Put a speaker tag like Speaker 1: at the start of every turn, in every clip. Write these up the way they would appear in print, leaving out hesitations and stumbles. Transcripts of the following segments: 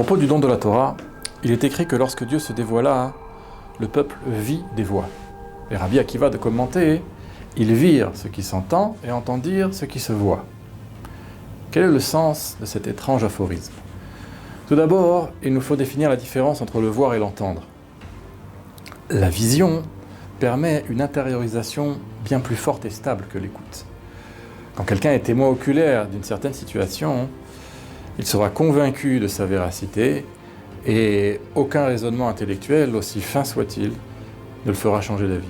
Speaker 1: propos du don de la Torah, il est écrit que lorsque Dieu se dévoila, le peuple vit des voix. Et Rabbi Akiva de commenter, ils virent ce qui s'entend et entendirent ce qui se voit. Quel est le sens de cet étrange aphorisme? Tout d'abord, il nous faut définir la différence entre le voir et l'entendre. La vision permet une intériorisation bien plus forte et stable que l'écoute. Quand quelqu'un est témoin oculaire d'une certaine situation, il sera convaincu de sa véracité et aucun raisonnement intellectuel, aussi fin soit-il, ne le fera changer d'avis.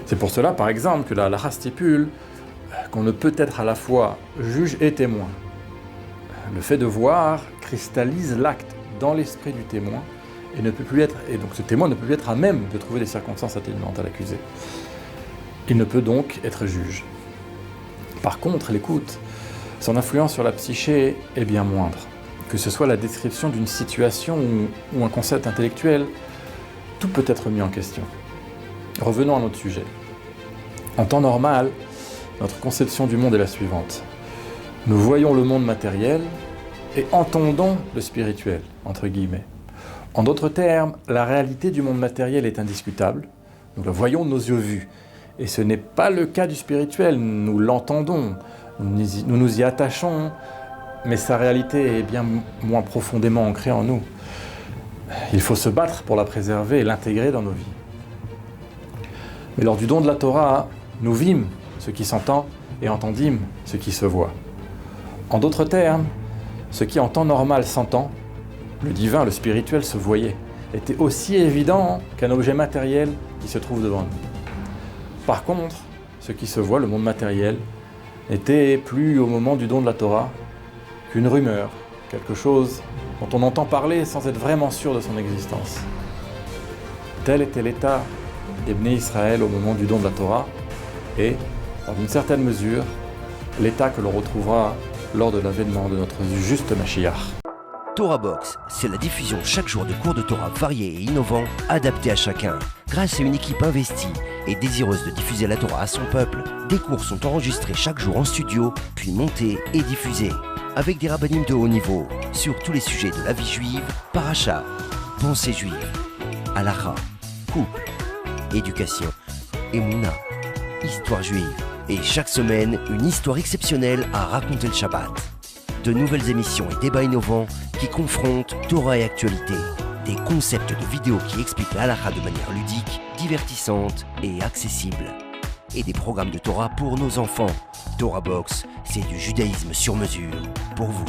Speaker 1: C'est pour cela, par exemple, que la halakha stipule qu'on ne peut être à la fois juge et témoin. Le fait de voir cristallise l'acte dans l'esprit du témoin et donc ce témoin ne peut plus être à même de trouver des circonstances atténuantes à l'accusé. Il ne peut donc être juge. Par contre, l'écoute, son influence sur la psyché est bien moindre. Que ce soit la description d'une situation ou un concept intellectuel, tout peut être mis en question. Revenons à notre sujet. En temps normal, notre conception du monde est la suivante. Nous voyons le monde matériel et entendons le spirituel, entre guillemets. En d'autres termes, la réalité du monde matériel est indiscutable. Nous la voyons de nos yeux vus. Et ce n'est pas le cas du spirituel, nous l'entendons, nous nous y attachons, mais sa réalité est bien moins profondément ancrée en nous. Il faut se battre pour la préserver et l'intégrer dans nos vies. Mais lors du don de la Torah, nous vîmes ce qui s'entend et entendîmes ce qui se voit. En d'autres termes, ce qui en temps normal s'entend, le divin, le spirituel se voyait, était aussi évident qu'un objet matériel qui se trouve devant nous. Par contre, ce qui se voit, le monde matériel, n'était plus au moment du don de la Torah qu'une rumeur, quelque chose dont on entend parler sans être vraiment sûr de son existence. Tel était l'état des Bnei Israël au moment du don de la Torah et, dans une certaine mesure, l'état que l'on retrouvera lors de l'avènement de notre juste Mashiach.
Speaker 2: Torah Box, c'est la diffusion chaque jour de cours de Torah variés et innovants, adaptés à chacun. Grâce à une équipe investie et désireuse de diffuser la Torah à son peuple, des cours sont enregistrés chaque jour en studio, puis montés et diffusés. Avec des rabbinim de haut niveau, sur tous les sujets de la vie juive, paracha, pensée juive, halakha, couple, éducation, émouna, histoire juive. Et chaque semaine, une histoire exceptionnelle à raconter le Shabbat. De nouvelles émissions et débats innovants qui confrontent Torah et actualité. Des concepts de vidéos qui expliquent la halakha de manière ludique, divertissante et accessible. Et des programmes de Torah pour nos enfants. Torah Box, c'est du judaïsme sur mesure pour vous.